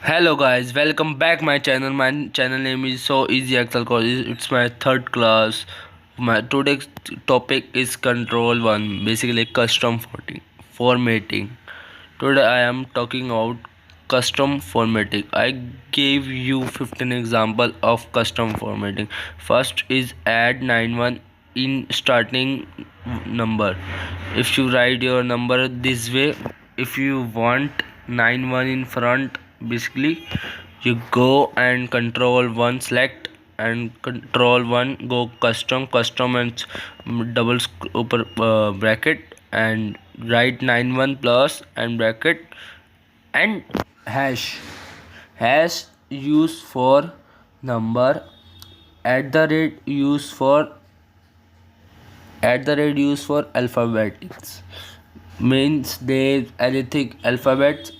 Hello guys, welcome back my channel. My channel name is So Easy Excel College. It's my third class. My today's topic is control one, basically custom formatting. Today I am talking about custom formatting. I gave you 15 example of custom formatting. First is add 91 in starting number. If you write your number this way, if you want 91 in front, basically you go and control one select and control one go custom and upper bracket and write 91 plus and bracket and hash use for number at the rate use for alphabetics, means there anything alphabets,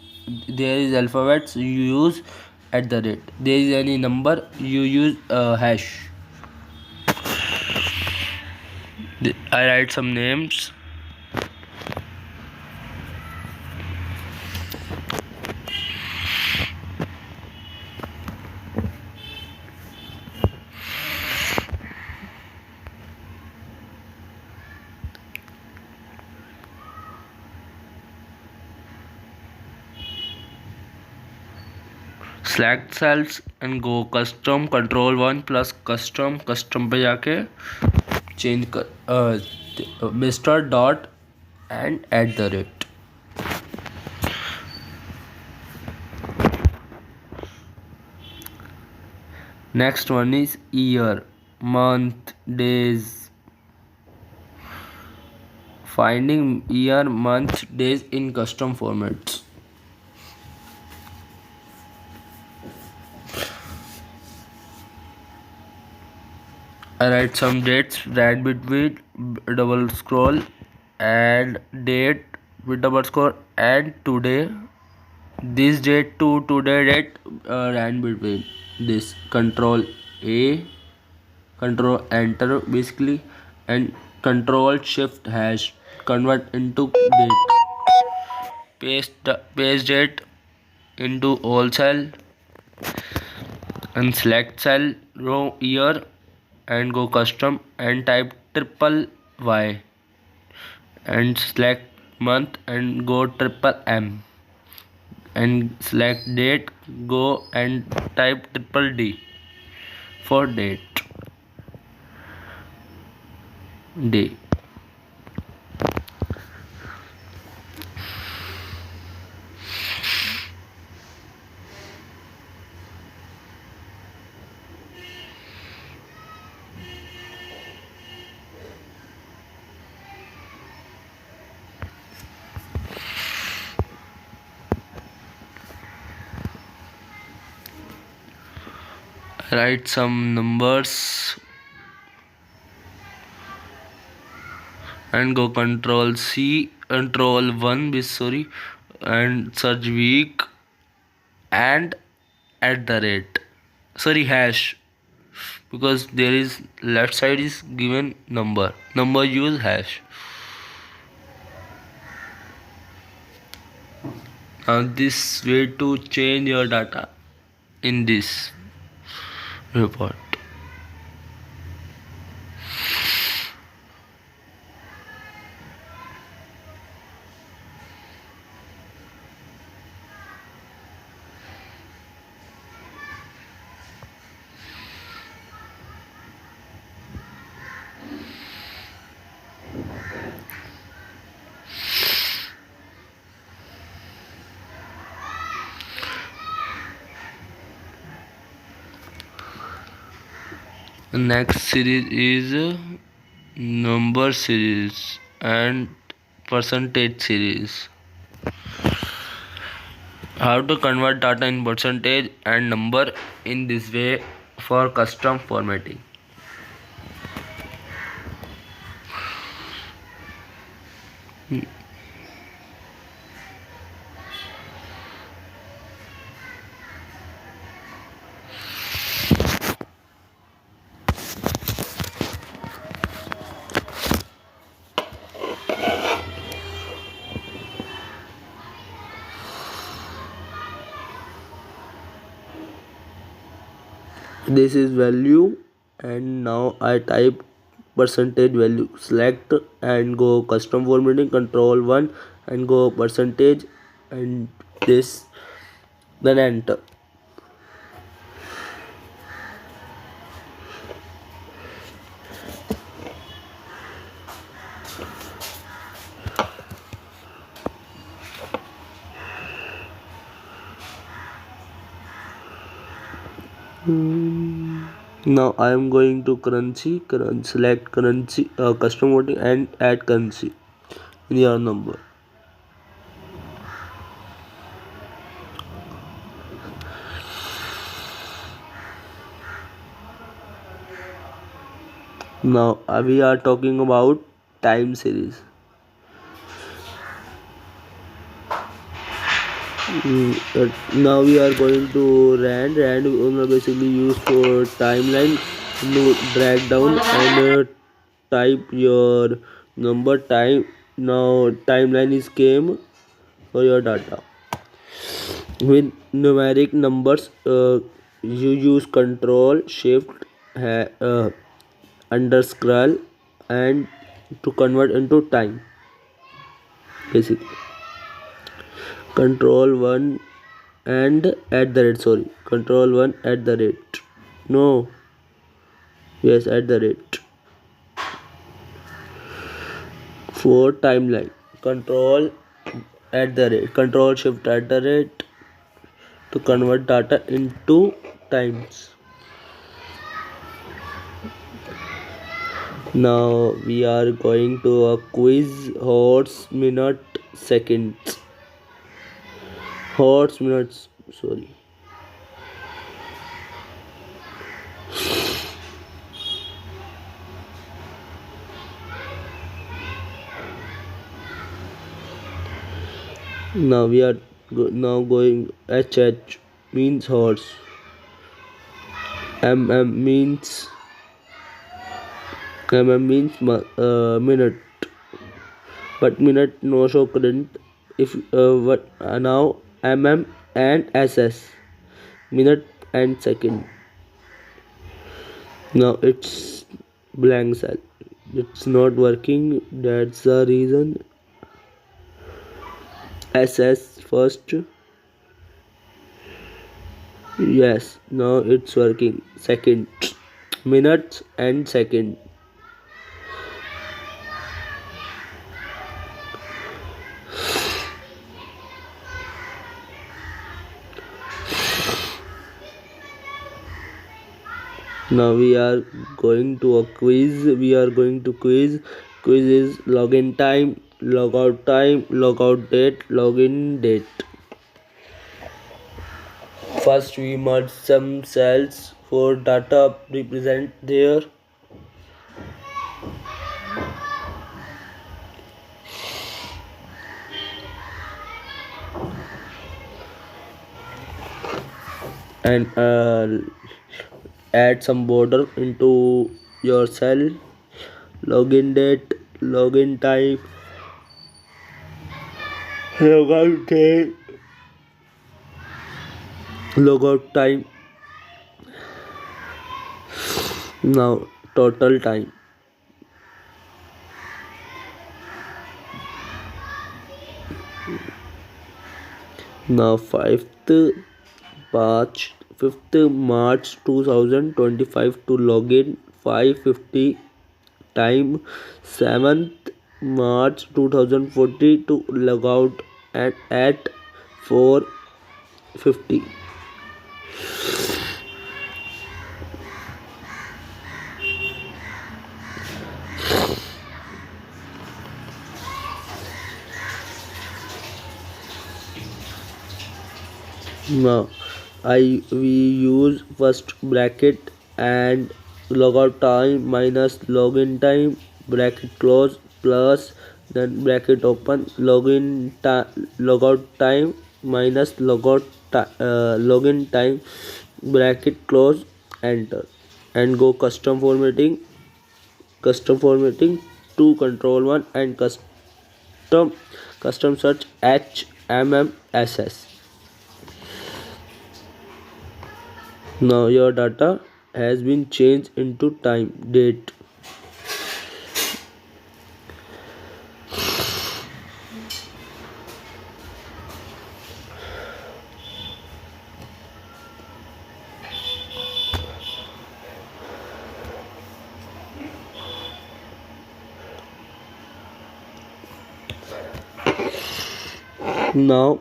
there is alphabets you use at the rate, there is any number you use hash. I write some names. Select cells and go custom control one plus custom पे जाके change कर mister dot and at the rate. Next one is year, month, days. Finding year, month, days in custom formats. I write some dates, right between double scroll, and date with double scroll, and today. This date to today date, and between this control A, control enter basically, and control shift hash convert into date. Paste date into all cell and select cell row year and go custom and type triple Y and select month and go triple M and select date, go and type triple D for date day. Write some numbers and go control C, control 1 sorry, and search week and at the rate, sorry, hash, because there is left side is given number use hash. Now this way to change your data in this report. Next series is number series and percentage series. How to convert data in percentage and number in this way for custom formatting. This is value, and now I type percentage value, select and go custom formatting, control 1 and go percentage, and this, then enter. Now I am going to currency, select currency, custom voting and add currency in your number. Now we are talking about time series. Now we are going to rand. Rand basically used for timeline. Drag down and type your number time. Now timeline is came for your data. With numeric numbers, you use control shift under scroll and to convert into time. Basically, control 1 and at the rate, sorry, control 1 at the rate, no, yes, at the rate. For timeline, control at the rate, control shift at the rate to convert data into times. Now we are going to a quiz, horse minute seconds, horse minutes, sorry. Now we are now going HH means horse, MM means minute, but minute no show current. If what now mm and ss, minute and second. Now it's blank cell, it's not working, that's the reason. SS first, yes, now it's working. Second, minutes and second. Now we are going to a quiz. Quiz is login time, logout time, logout date, login date. First we merge some cells for data represent there. And add some border into your cell. Login date, login time, logout date, logout time. Now total time. Now 5th March 2025 to login 5:50 time, 7th March 2040 to log out at 4:50. Now we use first bracket and logout time minus login time, bracket close, plus then bracket open, logout time minus login time, bracket close, enter, and go custom formatting to control 1 and custom search HMMSS. Now your data has been changed into time date. Now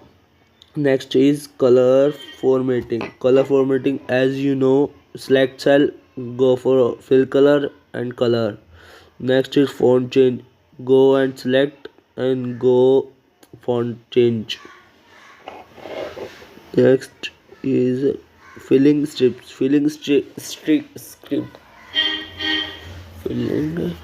next is color formatting. Color formatting, as you know, select cell, go for fill color and color. Next is font change. Go and select and go font change. Next is filling strips. Script. Filling.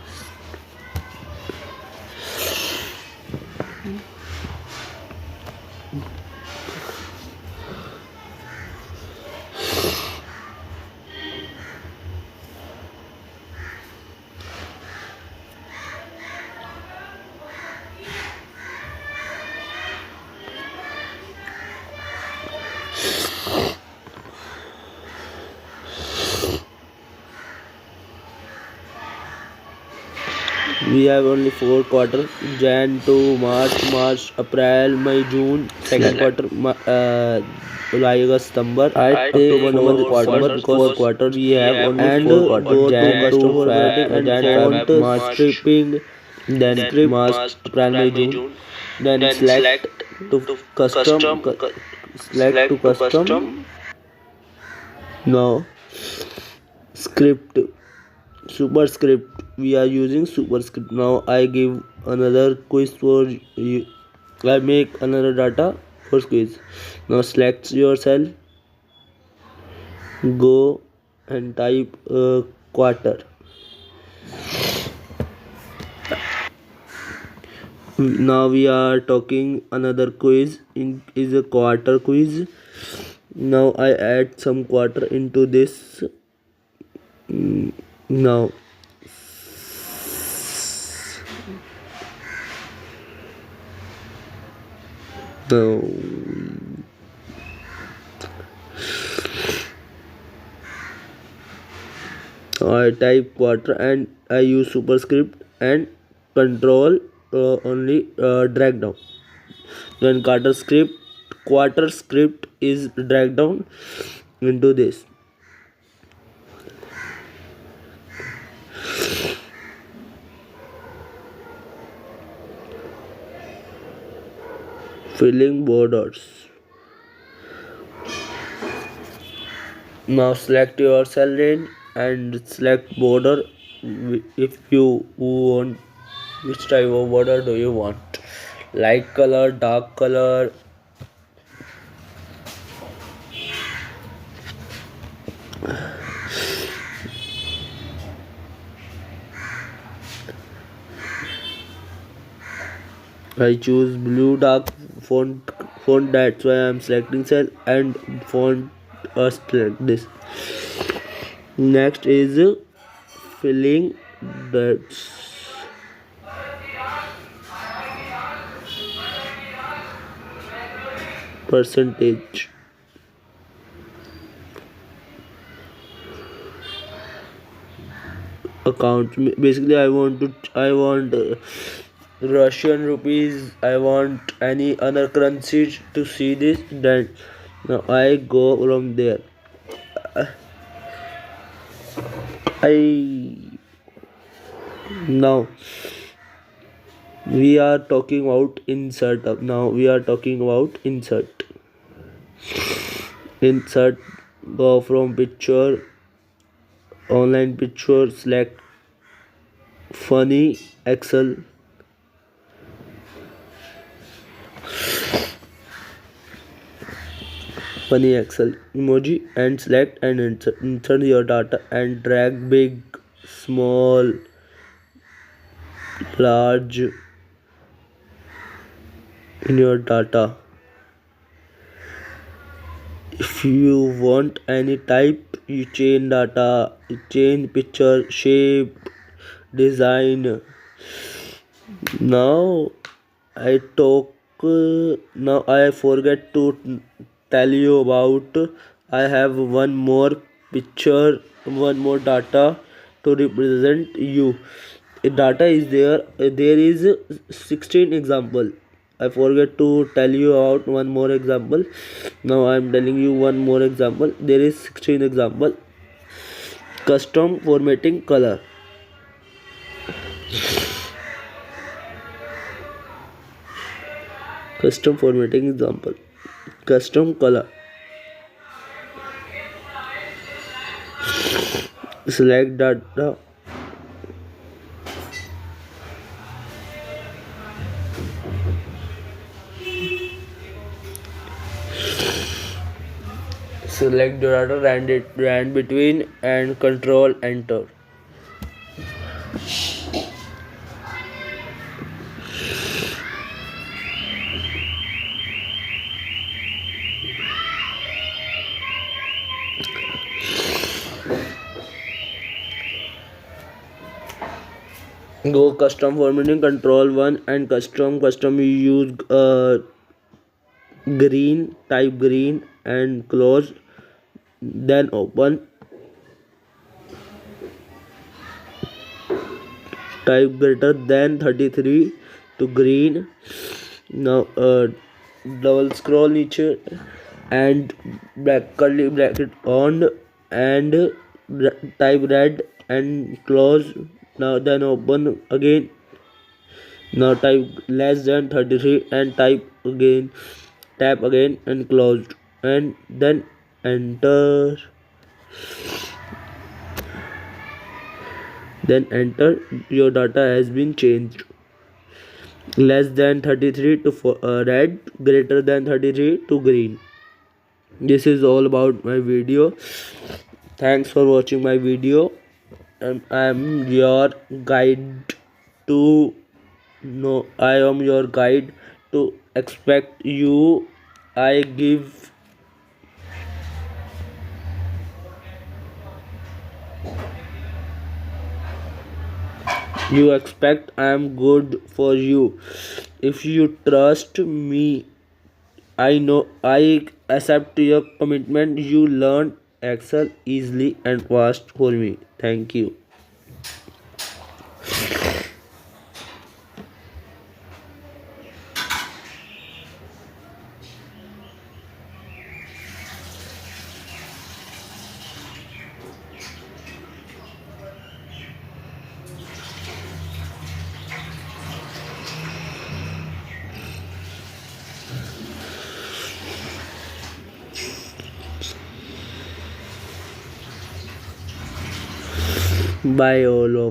We have only 4 quarters: Jan to March, April, May, June. Second quarter, July, August, September. October, November, December. Because quarter we have only 4 quarters. Jan to formatting and font stripping. Then March, April, May, June. Then select to custom. Select to custom. Now script. Superscript, we are using superscript. Now I give another quiz for you. I make another data for quiz. Now select your cell, go and type quarter. Now we are talking another quiz is a quarter quiz. Now I add some quarter into this. Now now I type quarter and I use superscript and control only drag down. When quarter script is dragged down into this. Filling borders. Now select your cell range and select border if you want. Which type of border do you want? Light color, dark color. I choose blue dark font, that's why I'm selecting cell and font select this. Next is filling that's percentage. Account, basically I want Russian rupees, I want any other currency to see this. Then now I go from there. I now we are talking about insert up. Now we are talking about insert. Insert, go from picture, online picture, select funny Excel. Funny Excel emoji and select and insert your data and drag big, small, large in your data. If you want any type, you change data, you change picture, shape, design. Now I talk. Now I forget to tell you about. I have one more picture one more data to represent you. Data is there. There is 16 example. I forget to tell you about one more example. Now I am telling you one more example. There is 16 example. Custom formatting color. Custom formatting example. Custom color. Select data. Select the data, rand between and control enter. Go custom formatting, control 1 and custom you use green, type green and close, then open, type greater than 33 to green. Now double scroll niche and curly bracket on and type red and close. Now then open again. Now type less than 33 and type again, tap again and closed, and then enter. Then enter. Your data has been changed. Less than 33 to red, greater than 33 to green. This is all about my video. Thanks for watching my video. I am your guide to know. I am your guide to expect you. I give you expect I am good for you. If you trust me, I know I accept your commitment. You learn Excel easily and fast for me. Thank you. Bye all of